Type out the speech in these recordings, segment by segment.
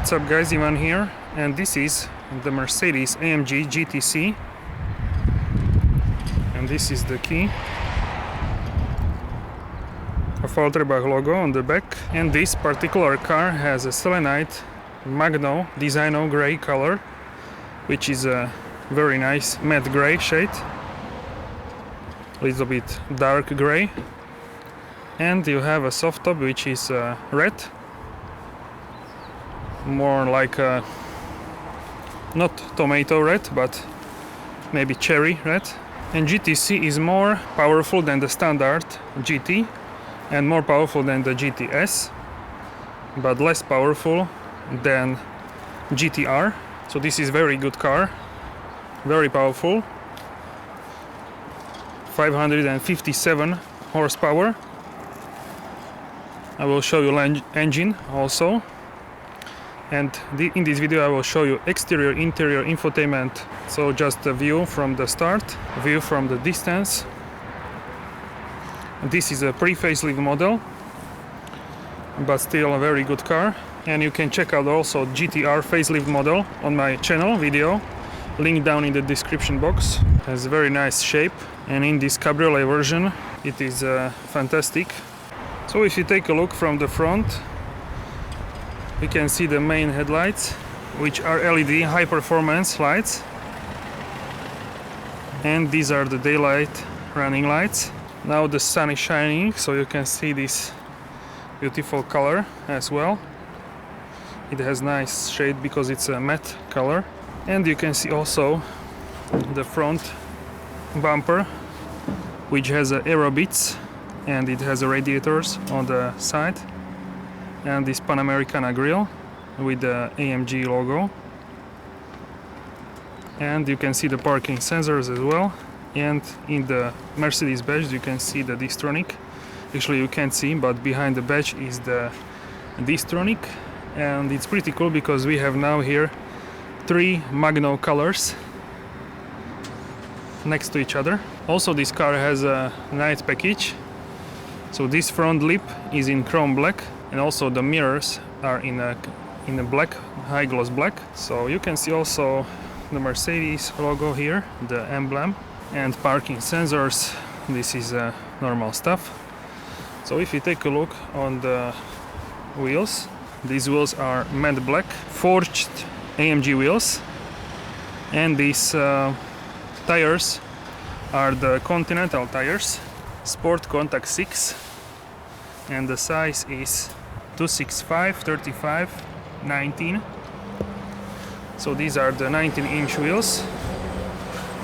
What's up guys, Ivan here, and this is the Mercedes-AMG GTC, and this is the key. A Falterbach logo on the back, and this particular car has a Selenite Magno Designo grey color, which is a very nice matte grey shade, a little bit dark grey, and you have a soft top which is red, more like a not tomato red but maybe cherry red. And GTC is more powerful than the standard GT and more powerful than the GTS, but less powerful than GTR. So this is very good car, very powerful, 557 horsepower. I will show you engine also, and in this video I will show you exterior, interior, infotainment. So just a view from the start, view from the distance. This is a pre-facelift model, but still a very good car. And you can check out also GTR facelift model on my channel video, link down in the description box. It has a very nice shape, and in this cabriolet version it is fantastic. So if you take a look from the front, you can see the main headlights, which are LED high performance lights, and these are the daylight running lights. Now the sun is shining, so you can see this beautiful color as well. It has nice shade because it's a matte color. And you can see also the front bumper, which has aero bits, and it has radiators on the side, and this Panamericana grille with the AMG logo. And you can see the parking sensors as well, and in the Mercedes badge you can see the Distronic. Actually you can't see, but behind the badge is the Distronic, and it's pretty cool because we have now here 3 Magno colors next to each other. Also this car has a night package. So this front lip is in chrome black, and also the mirrors are in a black, high gloss black. So you can see also the Mercedes logo here, the emblem, and parking sensors. This is normal stuff. So if you take a look on the wheels, these wheels are matte black, forged AMG wheels, and these tires are the Continental tires, Sport Contact 6, and the size is 265, 35, 19. So these are the 19-inch wheels.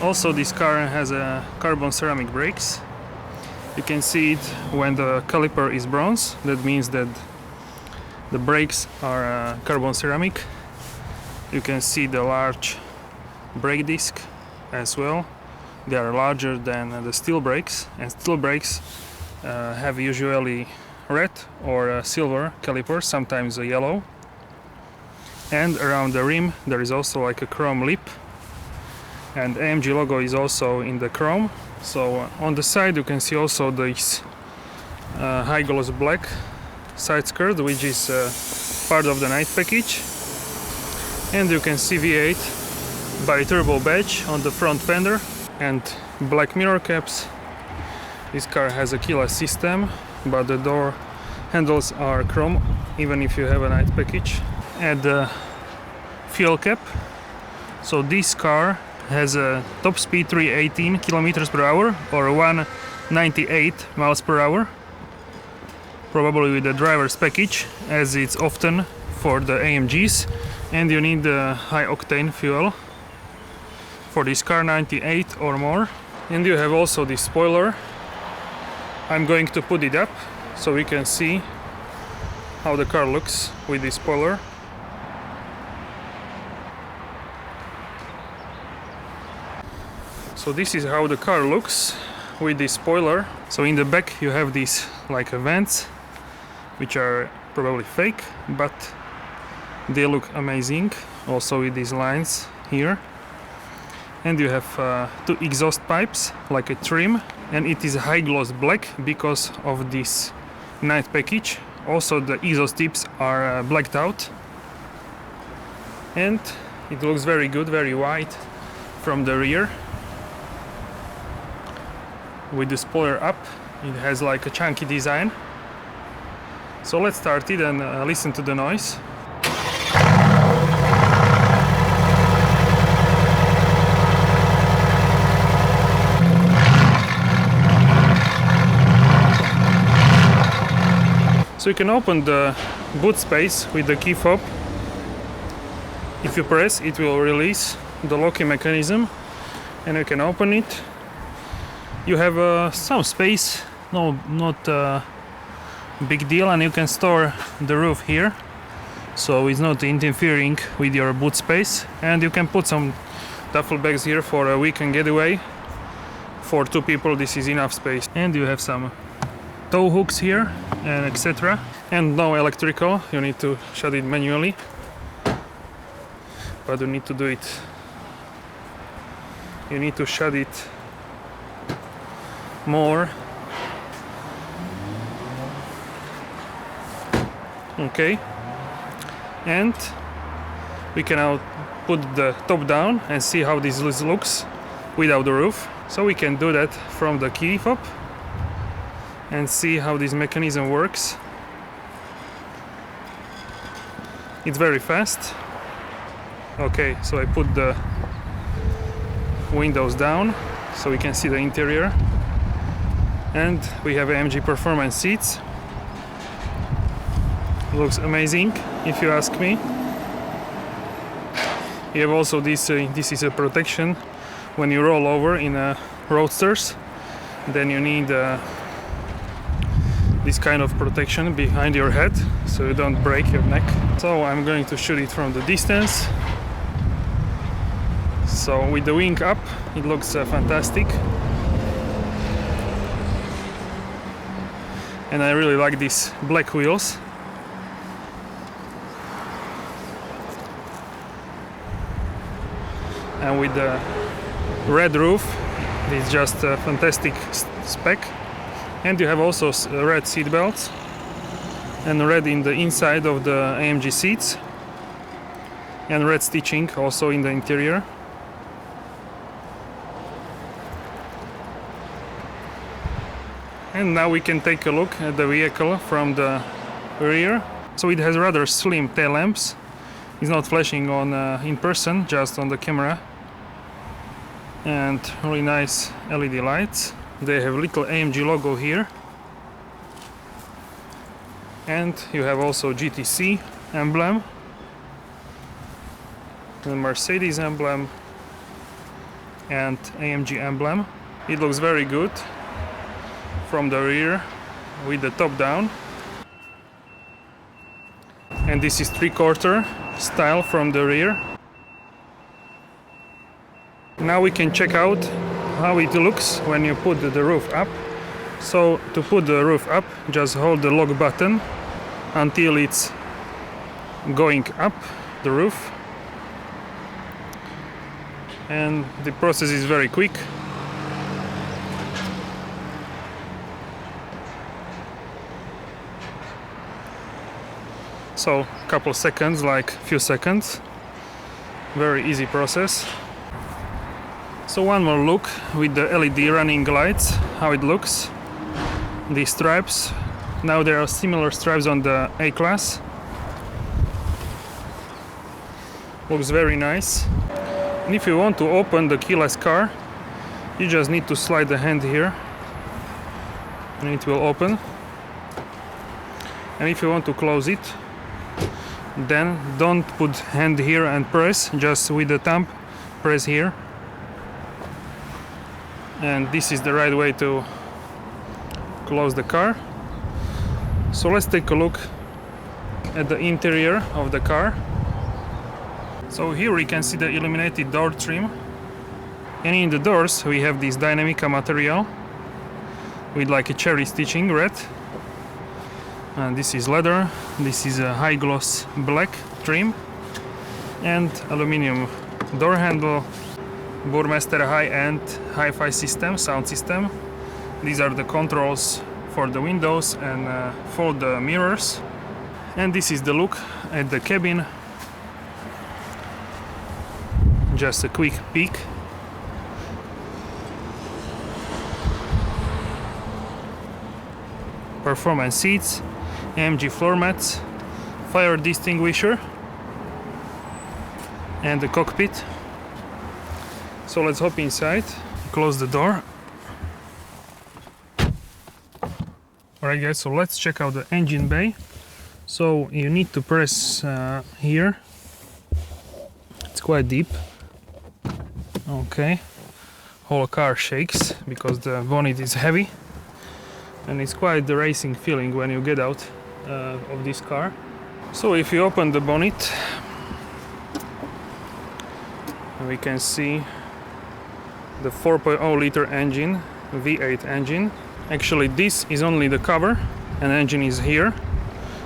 Also this car has a carbon ceramic brakes. You can see it when the caliper is bronze. That means that the brakes are carbon ceramic. You can see the large brake disc as well. They are larger than the steel brakes, and steel brakes have usually red or silver calipers, sometimes a yellow. And around the rim there is also like a chrome lip, and AMG logo is also in the chrome. So on the side you can see also this high gloss black side skirt, which is part of the night package. And you can see V8 bi-turbo badge on the front fender and black mirror caps. This car has a keyless system, but the door handles are chrome even if you have a night package. And the fuel cap. So this car has a top speed 318 km per hour or 198 miles per hour, probably with the driver's package, as it's often for the AMGs, and you need the high octane fuel for this car, 98 or more. And you have also this spoiler. I'm going to put it up so we can see how the car looks with this spoiler. So this is how the car looks with this spoiler. So in the back you have these like vents, which are probably fake, but they look amazing, also with these lines here. And you have 2 exhaust pipes, like a trim, and it is high gloss black because of this night package. Also the exhaust tips are blacked out. and it looks very good, very wide from the rear. With the spoiler up, it has like a chunky design. So let's start it and listen to the noise. So you can open the boot space with the key fob. If you press, it will release the locking mechanism and you can open it. You have some space, not big deal, and you can store the roof here, so it's not interfering with your boot space. And you can put some duffel bags here for a weekend getaway. For 2 people this is enough space. And you have some tow hooks here and etc. And no electrical, you need to shut it manually, but you need to do it. You need to shut it more. Okay, and we can now put the top down and see how this looks without the roof. So we can do that from the key fob and see how this mechanism works. It's very fast. Okay, so I put the windows down so we can see the interior, and we have AMG performance seats. Looks amazing, if you ask me. You have also this is a protection when you roll over in Roadsters. Then you need this kind of protection behind your head so you don't break your neck. So I'm going to shoot it from the distance. So with the wing up, it looks fantastic. And I really like these black wheels. And with the red roof, it's just a fantastic spec. And you have also red seat belts and red in the inside of the AMG seats, and red stitching also in the interior. And now we can take a look at the vehicle from the rear. So it has rather slim tail lamps. It's not flashing on in person, just on the camera. And really nice LED lights. They have little AMG logo here. And you have also GTC emblem, the Mercedes emblem, and AMG emblem. It looks very good from the rear with the top down. And this is 3/4 style from the rear. Now we can check out how it looks when you put the roof up. So to put the roof up, just hold the lock button until it's going up the roof, and the process is very quick. So couple seconds, like few seconds, very easy process. So one more look with the LED running lights, how it looks. These stripes, now there are similar stripes on the A-Class. Looks very nice. And if you want to open the keyless car, you just need to slide the hand here and it will open. And if you want to close it, then don't put hand here and press, just with the thumb press here. And this is the right way to close the car. So let's take a look at the interior of the car. So here we can see the illuminated door trim, and in the doors we have this Dynamica material with like a cherry stitching red, and this is leather, this is a high gloss black trim, and aluminium door handle, Burmester high-end hi-fi system, sound system. These are the controls for the windows and for the mirrors. And this is the look at the cabin. just a quick peek. Performance seats, AMG floor mats, fire extinguisher, and the cockpit. So let's hop inside, close the door. Alright guys, so let's check out the engine bay. So you need to press here. It's quite deep. Okay. Whole car shakes because the bonnet is heavy. And it's quite the racing feeling when you get out of this car. So if you open the bonnet, we can see the 4.0 liter engine, V8 engine. Actually this is only the cover, and engine is here.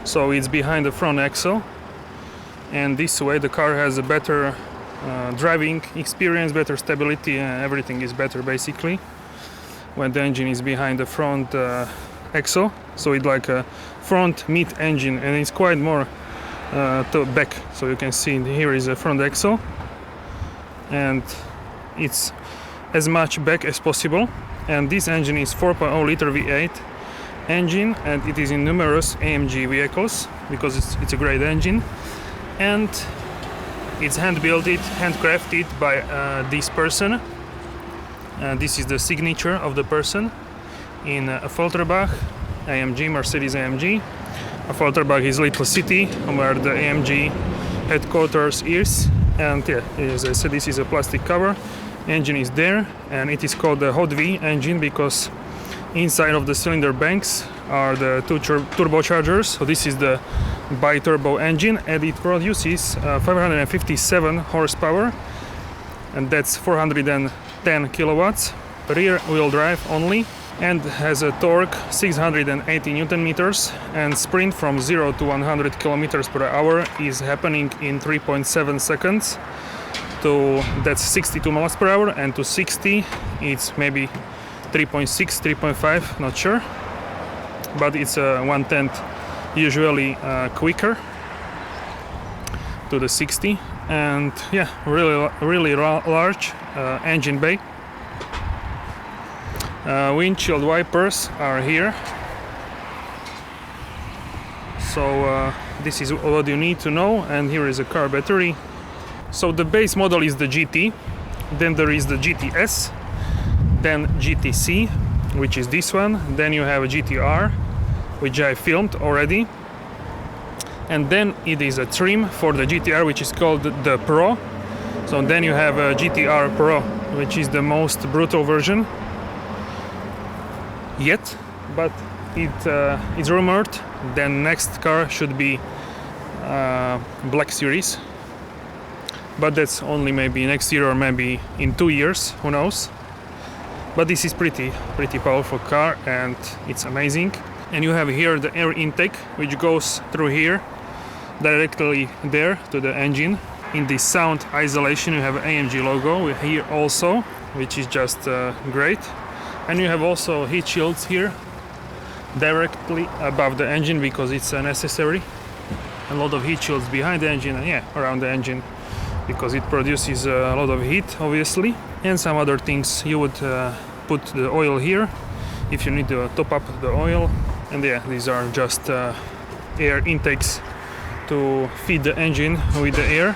So it's behind the front axle, and this way the car has a better driving experience, better stability, and everything is better basically when the engine is behind the front axle. So it's like a front mid engine, and it's quite more to back. So you can see here is a front axle, and it's as much back as possible. And this engine is 4.0 liter V8 engine, and it is in numerous AMG vehicles because it's a great engine, and it's hand-built, handcrafted by this person. This is the signature of the person in Volterbach, AMG, Mercedes-AMG. Volterbach is a little city where the AMG headquarters is, and yeah, as I said, this is a plastic cover. Engine is there, and it is called the Hot V engine because inside of the cylinder banks are the two turbochargers. So this is the bi-turbo engine, and it produces 557 horsepower, and that's 410 kilowatts. Rear wheel drive only, and has a torque 680 newton meters, and sprint from 0 to 100 kilometers per hour is happening in 3.7 seconds. That's 62 miles per hour, and to 60 it's maybe 3.6, 3.5, not sure, but it's 1/10 usually quicker to the 60. And yeah, really large engine bay. Windshield wipers are here, so this is what you need to know. And here is a car battery. So the base model is the GT, then there is the GTS, then GTC, which is this one, then you have a GTR, which I filmed already, and then it is a trim for the GTR, which is called the Pro. So then you have a GTR Pro, which is the most brutal version yet, but it's rumored then next car should be Black Series, but that's only maybe next year or maybe in 2 years, who knows. But this is pretty powerful car, and it's amazing. And you have here the air intake, which goes through here directly there to the engine. In the sound isolation you have AMG logo here also, which is just great. And you have also heat shields here directly above the engine because it's necessary. A lot of heat shields behind the engine and around the engine because it produces a lot of heat, obviously. And some other things, you would put the oil here if you need to top up the oil. And these are just air intakes to feed the engine with the air.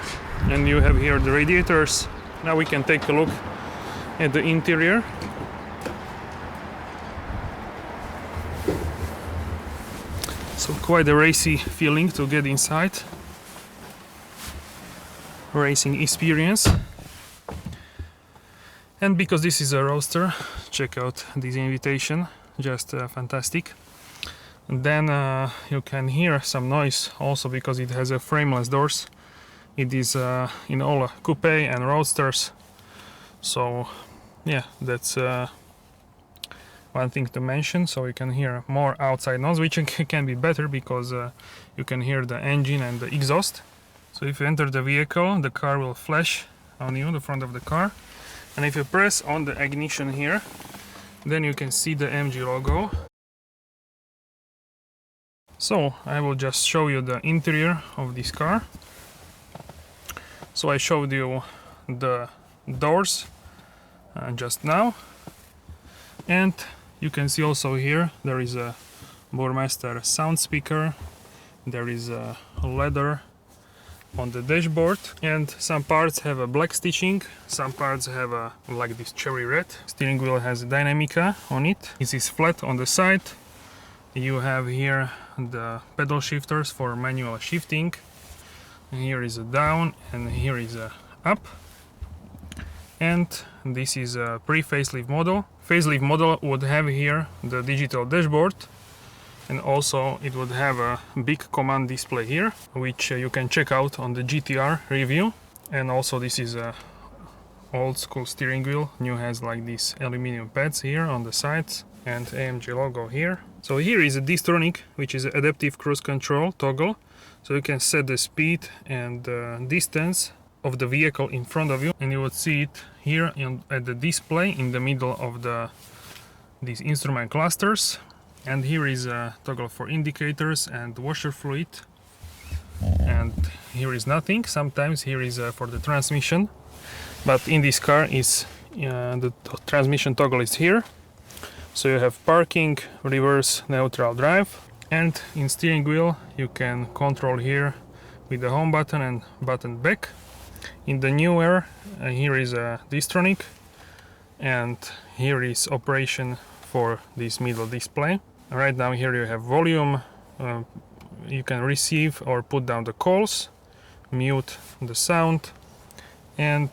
And you have here the radiators. Now we can take a look at the interior. So quite a racy feeling to get inside. Racing experience. And because this is a Roadster, check out this invitation, just fantastic. And then you can hear some noise also because it has a frameless doors. It is in all coupe and Roadsters, so yeah, that's one thing to mention. So you can hear more outside noise, which can be better because you can hear the engine and the exhaust. So if you enter the vehicle, the car will flash on you, the front of the car. And if you press on the ignition here, then you can see the AMG logo. So I will just show you the interior of this car. So I showed you the doors just now. And you can see also here there is a Burmester sound speaker, there is a leather on the dashboard, and some parts have a black stitching, some parts have a like this cherry red. Steering wheel has a Dynamica on it. This is flat on the side. You have here the pedal shifters for manual shifting. And here is a down and here is a up. And this is a pre-facelift model. Facelift model would have here the digital dashboard, and also it would have a big command display here, which you can check out on the GTR review. And also this is a old school steering wheel. New has like these aluminum pads here on the sides and AMG logo here. So here is a Distronic, which is adaptive cruise control toggle. So you can set the speed and distance of the vehicle in front of you, and you would see it here at the display in the middle of these instrument clusters. And here is a toggle for indicators and washer fluid, and here is nothing. Sometimes here is for the transmission, but in this car is the transmission toggle is here. So you have parking, reverse, neutral drive, and in steering wheel you can control here with the home button and button back. In the newer here is a Distronic, and here is operation for this middle display. Right now here you have volume, you can receive or put down the calls, mute the sound, and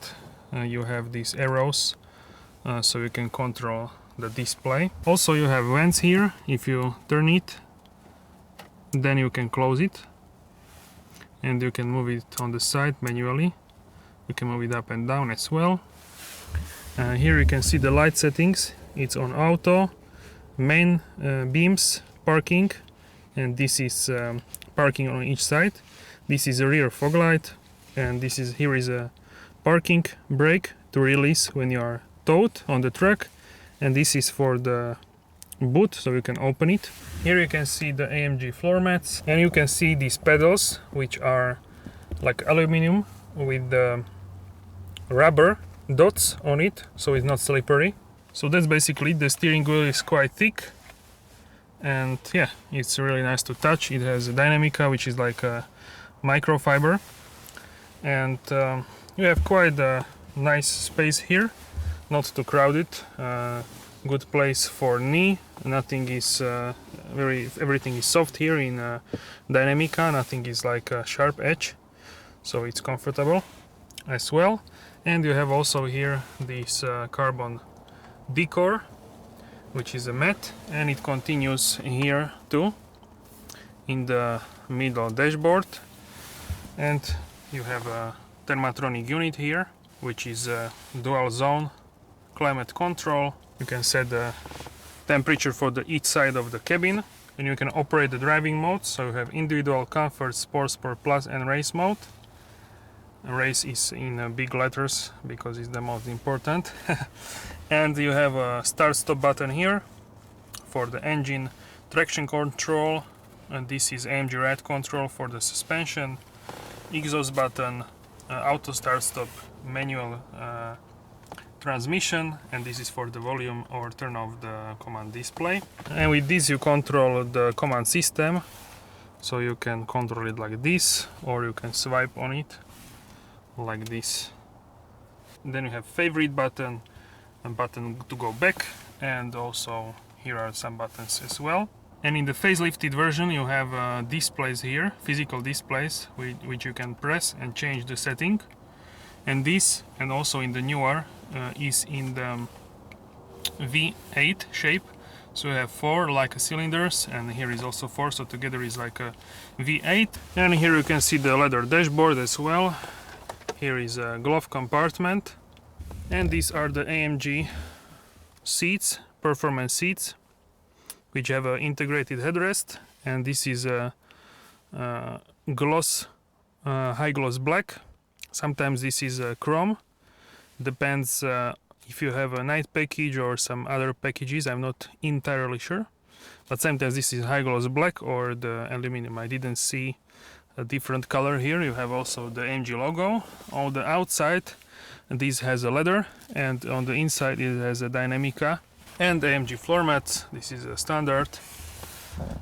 you have these arrows so you can control the display. Also you have vents here. If you turn it, then you can close it, and you can move it on the side manually. You can move it up and down as well. Here you can see the light settings. It's on auto, main beams, parking, and this is parking on each side. This is a rear fog light, and here is a parking brake to release when you are towed on the truck, and this is for the boot, so you can open it. Here you can see the AMG floor mats, and you can see these pedals, which are like aluminum with the rubber dots on it, so it's not slippery. So that's basically it. The steering wheel is quite thick, and yeah, it's really nice to touch. It has a Dynamica, which is like a microfiber, and you have quite a nice space here, not too crowded. Good place for knee. Nothing is everything is soft here in Dynamica. Nothing is like a sharp edge, so it's comfortable as well. And you have also here this carbon decor, which is a matte, and it continues here too in the middle dashboard. And you have a thermatronic unit here, which is a dual zone climate control. You can set the temperature for each side of the cabin, and you can operate the driving modes. So you have individual, comfort, sport, sport plus, and race mode. Race is in big letters because it's the most important. And you have a start stop button here for the engine, traction control, and this is AMG ride control for the suspension, exhaust button, auto start stop, manual transmission, and this is for the volume or turn off the command display. And with this you control the command system, so you can control it like this, or you can swipe on it like this. Then you have favorite button, a button to go back, and also here are some buttons as well. And in the facelifted version you have displays here, physical displays, which you can press and change the setting. And this, and also in the newer, is in the V8 shape. So you have 4 like cylinders, and here is also 4, so together is like a V8. And here you can see the leather dashboard as well. Here is a glove compartment, and these are the AMG seats, performance seats, which have an integrated headrest, and this is a gloss, high gloss black. Sometimes this is chrome, depends if you have a night package or some other packages, I'm not entirely sure, but sometimes this is high gloss black or the aluminum. I didn't see a different color here. You have also the AMG logo. On the outside And this has a leather, and on the inside it has a Dynamica and AMG floor mats. This is a standard,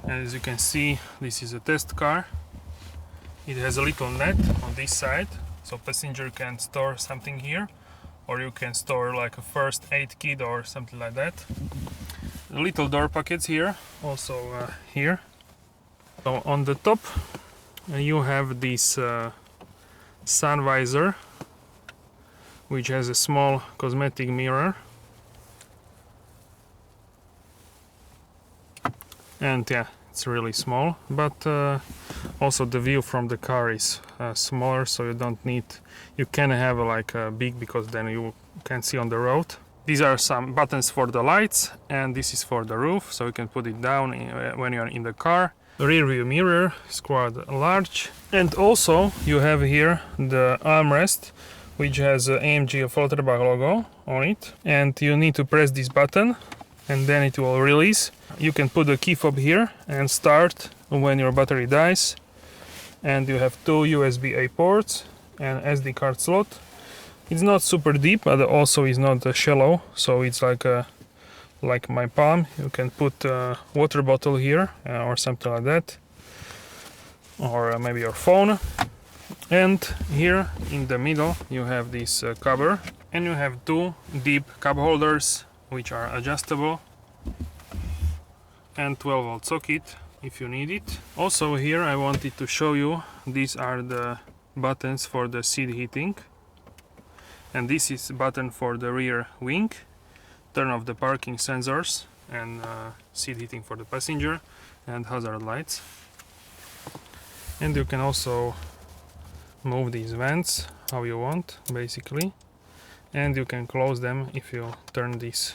and as you can see, this is a test car. It has a little net on this side, so passenger can store something here, or you can store like a first aid kit or something like that. Little door pockets here, also here. So on the top you have this sun visor, which has a small cosmetic mirror, and yeah, it's really small, but also the view from the car is smaller, so you can have like a big, because then you can see on the road. These are some buttons for the lights, and this is for the roof, so you can put it down when you're in the car. The rear view mirror is quite large, and also you have here the armrest, which has an AMG Volterbach logo on it, and you need to press this button and then it will release. You can put the key fob here and start when your battery dies, and you have two USB-A ports and SD card slot. It's not super deep, but also is not shallow, so it's like my palm. You can put a water bottle here or something like that, or maybe your phone. And here in the middle you have this cover, and you have two deep cup holders which are adjustable, and 12-volt socket if you need it. Also here I wanted to show you, these are the buttons for the seat heating, and this is button for the rear wing, turn off the parking sensors, and seat heating for the passenger, and hazard lights. And you can also move these vents how you want, basically, and you can close them if you turn this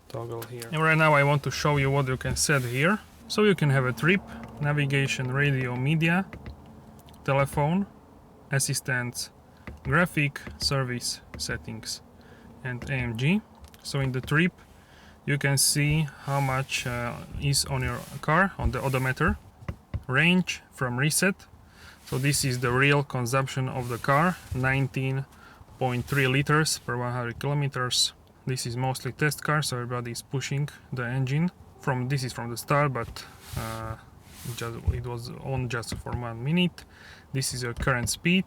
toggle here. And right now I want to show you what you can set here. So you can have a trip, navigation, radio, media, telephone, assistants, graphic, service, settings, and AMG. So in the trip you can see how much is on your car on the odometer, range from reset. So this is the real consumption of the car, 19.3 liters per 100 kilometers. This is mostly test car, so everybody is pushing the engine. This is from the start, but it was on just for 1 minute. This is your current speed,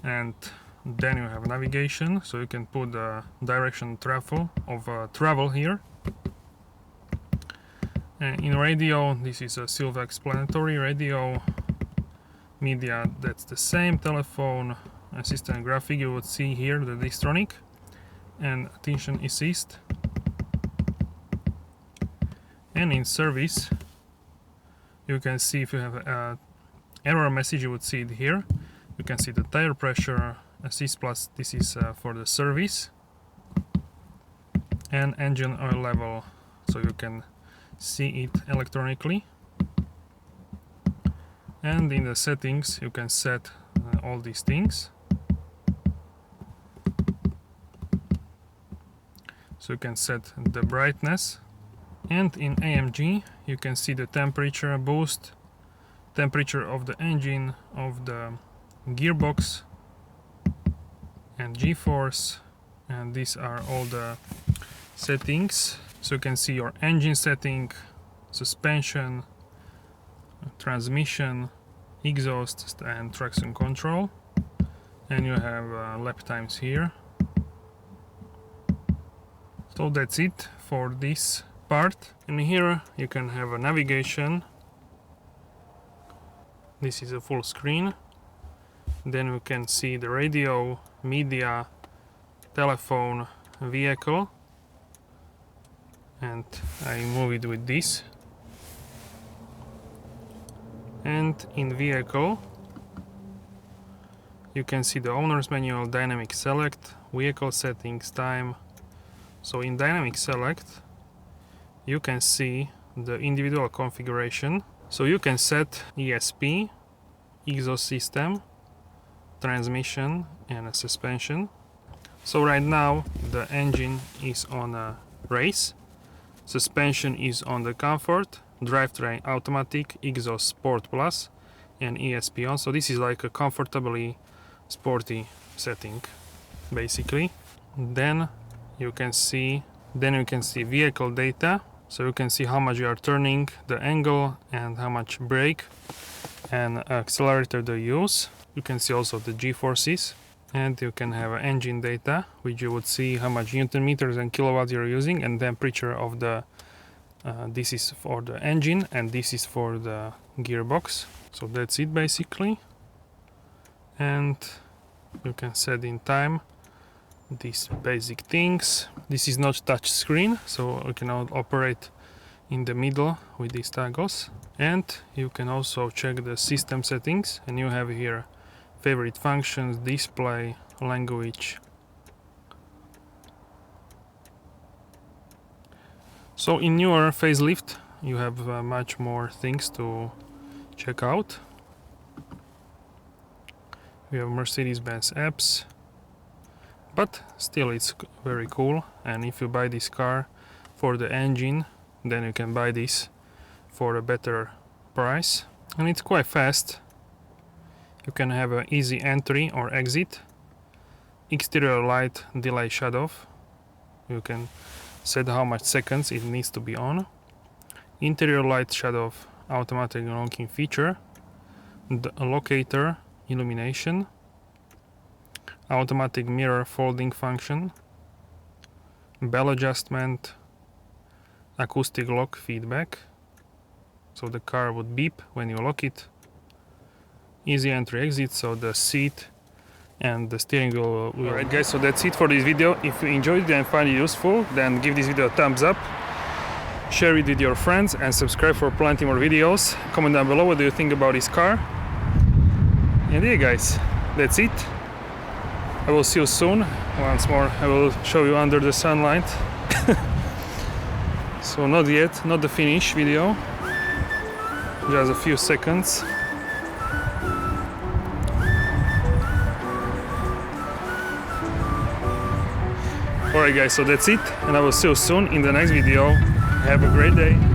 and then you have navigation, so you can put the direction travel here. And in radio, this is a self-explanatory radio. Media, that's the same. Telephone, assistant, graphic, you would see here the Distronic, and attention assist. And in service you can see if you have an error message, you would see it here. You can see the tire pressure, assist plus, this is for the service, and engine oil level, so you can see it electronically. And in the settings you can set all these things. So you can set the brightness, and in AMG you can see the temperature boost, temperature of the engine, of the gearbox, and G-force, and these are all the settings. So you can see your engine setting, suspension, transmission, exhaust, and traction control, and you have lap times here. So that's it for this part. And here you can have a navigation. This is a full screen. Then you can see the radio, media, telephone, vehicle, and I move it with this. And in vehicle you can see the owner's manual, dynamic select, vehicle settings, time. So in dynamic select you can see the individual configuration. So you can set ESP, exhaust system, transmission, and a suspension. So right now the engine is on a race, suspension is on the comfort, drivetrain automatic, exhaust sport plus, and ESP on. So this is like a comfortably sporty setting. basically. Then you can see vehicle data, so you can see how much you are turning, the angle, and how much brake and accelerator they use. You can see also the G-forces, and you can have engine data, which you would see how much Newton meters and kilowatts you're using, and temperature of the this is for the engine and this is for the gearbox. So that's it basically. And you can set in time these basic things. This is not touch screen, so you can operate in the middle with these toggles. And you can also check the system settings, and you have here favorite functions, display, language. So in newer facelift you have much more things to check out. We have Mercedes-Benz apps, but still it's very cool. And if you buy this car for the engine, then you can buy this for a better price, and it's quite fast. You can have an easy entry or exit, exterior light delay shut off. You can set how much seconds it needs to be on. Interior light shut off, automatic locking feature, the locator illumination, automatic mirror folding function, bell adjustment, acoustic lock feedback, so the car would beep when you lock it, easy entry exit, so the seat and the steering wheel. Alright guys, so that's it for this video. If you enjoyed it and find it useful, then give this video a thumbs up, share it with your friends, and subscribe for plenty more videos. Comment down below what do you think about this car. And yeah guys, that's it. I will see you soon. Once more I will show you under the sunlight. So not yet, not the finish video, just a few seconds. Alright guys, so that's it, and I will see you soon in the next video. Have a great day.